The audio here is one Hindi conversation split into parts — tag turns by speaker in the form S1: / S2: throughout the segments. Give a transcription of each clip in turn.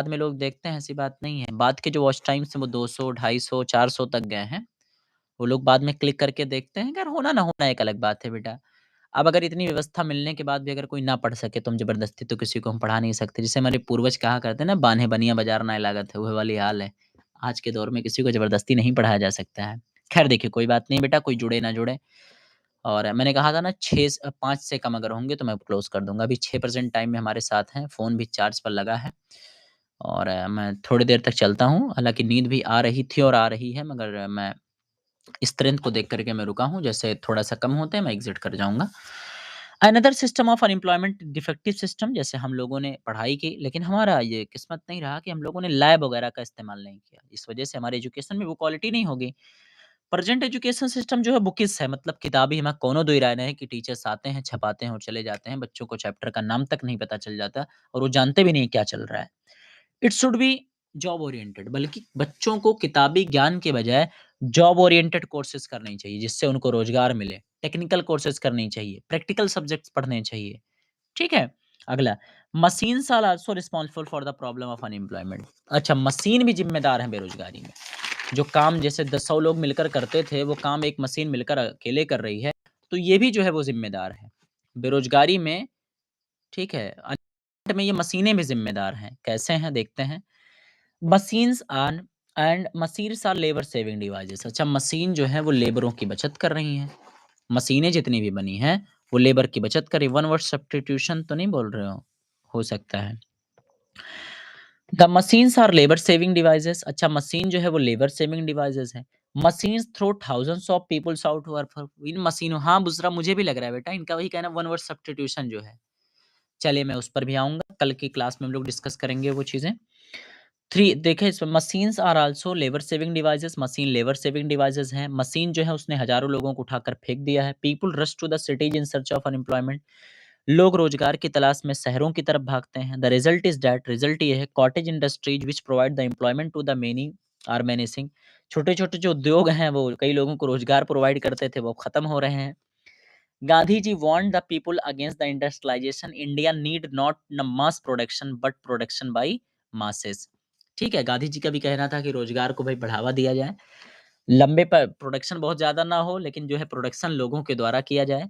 S1: बाद में लोग देखते हैं, ऐसी बात नहीं है। बाद के जो वॉच टाइम्स हैं वो 200, 250, 400 तक गए हैं। वो लोग बाद में क्लिक करके देखते हैं, खैर होना ना होना एक अलग बात है बेटा। अब अगर इतनी व्यवस्था मिलने के बाद भी अगर कोई ना पढ़ सके तो हम ज़बरदस्ती तो किसी को हम पढ़ा नहीं सकते। जैसे हमारे पूर्वज कहा करते हैं ना, बान्हे बनिया बाज़ार ना लागत है, वही वाली हाल है। आज के दौर में किसी को ज़बरदस्ती नहीं पढ़ाया जा सकता है। खैर देखिए कोई बात नहीं बेटा, कोई जुड़े ना जुड़े। और मैंने कहा था ना 5 से कम अगर होंगे तो मैं क्लोज़ कर दूँगा। अभी 6% टाइम में हमारे साथ हैं, फ़ोन भी चार्ज पर लगा है और मैं थोड़ी देर तक चलता हूँ। हालाँकि नींद भी आ रही थी और आ रही है, मगर मैं स्ट्रेंथ को देख कर के मैं रुका हूँ। जैसे थोड़ा-सा कम होते हैं मैं एग्ज़िट कर जाऊँगा। Another system of unemployment defective system, जैसे हम लोगों ने पढ़ाई की लेकिन हमारा ये किस्मत नहीं रहा कि हम लोगों ने लैब वगैरह का इस्तेमाल नहीं किया। इस वज़ह से हमारे एजुकेशन में वो क्वालिटी नहीं होगी। प्रेज़ेंट एजुकेशन सिस्टम जो है बुकिश है, मतलब किताबी, हमें कोनो दो राय नहीं है कि टीचर्स आते हैं, छपाते हैं और चले जाते हैं। बच्चों को चैप्टर का नाम तक नहीं पता चल जाता और वो जानते भी नहीं क्या चल रहा है। It should be job oriented, बल्कि बच्चों को किताबी ज्ञान के बजाय जॉब ओरिएंटेड कोर्सेज़ करने चाहिए, जिससे उनको रोज़गार मिले। टेक्निकल कोर्सेज़ करनी चाहिए, प्रैक्टिकल सब्जेक्ट्स पढ़ने चाहिए, ठीक है? अगला, machines are also responsible for the problem of unemployment. अच्छा, मशीन भी ज़िम्मेदार है बेरोज़गारी में। जो काम जैसे 100 लोग मिलकर करते थे, वो काम एक मशीन मिलकर अकेले कर रही है, तो ये भी जो है वो ज़िम्मेदार है। बेरोज़गारी में, ठीक है, में ये मशीनें भी ज़िम्मेदार हैं। कैसे हैं देखते हैं। Machines are machines are labour saving devices. अच्छा, मशीन जो है वो लेबरों की बचत कर रही हैं। मशीनें जितनी भी बनी हैं, वो लेबर की बचत कर रही। वन वर्ड सब्स्टिट्यूशन तो नहीं बोल रहे हो सकता है। The machines are labour saving devices. अच्छा, मशीन जो है वो लेबर सेविंग डिवाइसेस है। Machines throw thousands of peoples out work. इन मशीनों, हाँ बुसरा मुझे भी लग रहा है बेटा, इनका वही कहना वन वर्ड सब्स्टिट्यूशन जो है। चलिए मैं उस पर भी आऊँगा, कल की क्लास में हम लोग डिस्कस करेंगे वो चीज़ें। 3 देखें इसमें, machines are also labour saving devices. Machine labour saving devices हैं। मशीन जो है उसने हज़ारों लोगों को उठाकर फेंक दिया है। People rush to the cities in search of unemployment. लोग रोजगार की तलाश में शहरों की तरफ भागते हैं। The result is that, result ये है, cottage industries which provide the employment to the many are vanishing. छोटे-छोटे जो उद्योग हैं वो कई लोगों को रोजगार प्रोवाइड करते थे, वो खत्म हो रहे हैं। Gandhi ji warned the people against the industrialization. India need not mass production but production by masses. ठीक है, गांधी जी का भी कहना था कि रोजगार को भाई बढ़ावा दिया जाए, लंबे पर प्रोडक्शन बहुत ज्यादा ना हो, लेकिन जो है प्रोडक्शन लोगों के द्वारा किया जाए।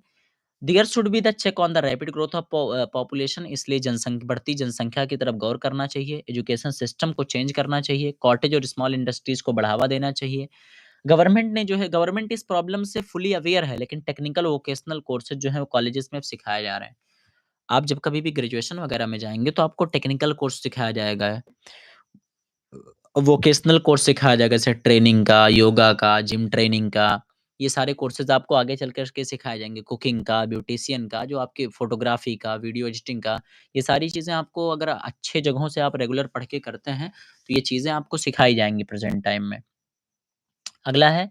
S1: There should be the check on the rapid growth of population. इसलिए जनसंख्या, बढ़ती जनसंख्या की तरफ गौर करना चाहिए। एजुकेशन सिस्टम को चेंज करना चाहिए। कॉटेज और स्मॉल इंडस्ट्रीज को बढ़ावा देना चाहिए। गवर्नमेंट ने जो है, गवर्नमेंट इस प्रॉब्लम से फुली अवेयर है, लेकिन टेक्निकल वोकेशनल कोर्सेज जो है वो कॉलेजेस में अब सिखाए जा रहे हैं। आप जब कभी भी ग्रेजुएशन वगैरह में जाएंगे तो आपको टेक्निकल कोर्स सिखाया जाएगा, वोकेशनल कोर्स सिखाया जाएगा, जैसे ट्रेनिंग का, योगा का, जिम ट्रेनिंग का। ये सारे कोर्सेज आपको आगे चल कर के सिखाए जाएंगे। कुकिंग का, ब्यूटिशियन का, जो आपकी फोटोग्राफी का, वीडियो एडिटिंग का, ये सारी चीज़ें आपको अगर अच्छे जगहों से आप रेगुलर पढ़ के करते हैं तो ये चीज़ें आपको सिखाई जाएंगी प्रेजेंट टाइम में। अगला है,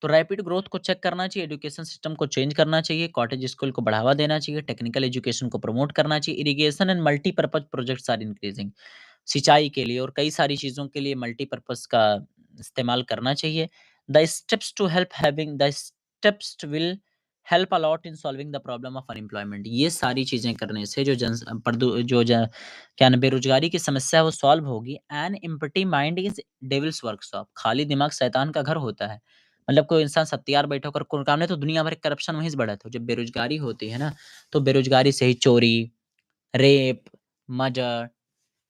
S1: तो रैपिड ग्रोथ को चेक करना चाहिए, एजुकेशन सिस्टम को चेंज करना चाहिए, कॉटेज स्कूल को बढ़ावा देना चाहिए, टेक्निकल एजुकेशन को प्रमोट करना चाहिए। Irrigation and multipurpose projects are increasing. सिंचाई के लिए और कई सारी चीज़ों के लिए मल्टीपर्पज का इस्तेमाल करना चाहिए। The steps to help having the steps will help a lot in solving the problem of unemployment. ये सारी चीज़ें करने से जो जन प्रदू जो ज क्या नाम, बेरोज़गारी की समस्या है वो सॉल्व होगी। An empty mind is devils workshop. खाली दिमाग शैतान का घर होता है। मतलब कोई इंसान सब तैयार बैठा होकर कोई काम नहीं, तो दुनिया भर के करप्शन वहीं से बढ़ा था। जब बेरोज़गारी होती है ना, तो बेरोज़गारी से ही चोरी, रेप, मर्डर,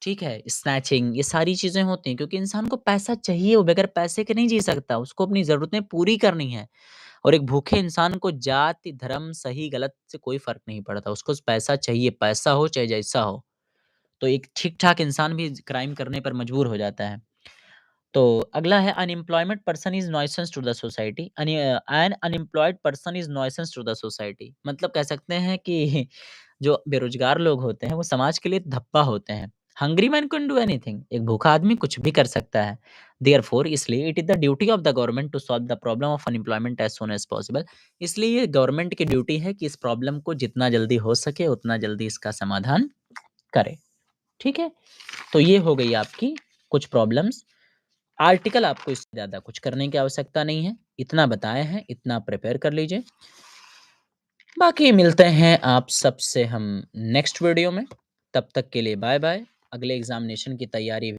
S1: ठीक है, स्नैचिंग, ये सारी चीज़ें होती हैं, क्योंकि इंसान को पैसा चाहिए, वो बगैर पैसे के नहीं जी सकता, उसको अपनी ज़रूरतें पूरी करनी है। और एक भूखे इंसान को जाति, धर्म, सही-गलत से कोई फ़र्क नहीं पड़ता, उसको पैसा चाहिए, पैसा हो चाहे जैसा हो। तो एक ठीक-ठाक इंसान भी क्राइम करने पर मजबूर हो जाता है। तो अगला है, unemployment person is nuisance to the society. An unemployed person is nuisance to the society. मतलब कह सकते हैं कि जो बेरोज़गार लोग होते हैं, वो समाज के लिए धप्पा होते हैं। Hungry man can do anything. एक भूखा आदमी कुछ भी कर सकता है। देयरफॉर, इसलिए it is the duty of the government to solve the problem of unemployment as soon as possible. इसलिए ये गवर्नमेंट की ड्यूटी है कि इस प्रॉब्लम को जितना जल्दी हो सके उतना जल्दी इसका समाधान करे। ठीक है? तो ये हो गई आपकी कुछ प्रॉब्लम्स। आर्टिकल आपको इससे ज़्यादा कुछ करने की आवश्यकता नहीं है। इतना बताए हैं, इतना प्रिपेयर कर लीजिए। बाकी मिलते हैं आप सबसे हम नेक्स्ट वीडियो में। तब तक के लिए बाय-बाय। अगले एग्ज़ामिनेशन की तैयारी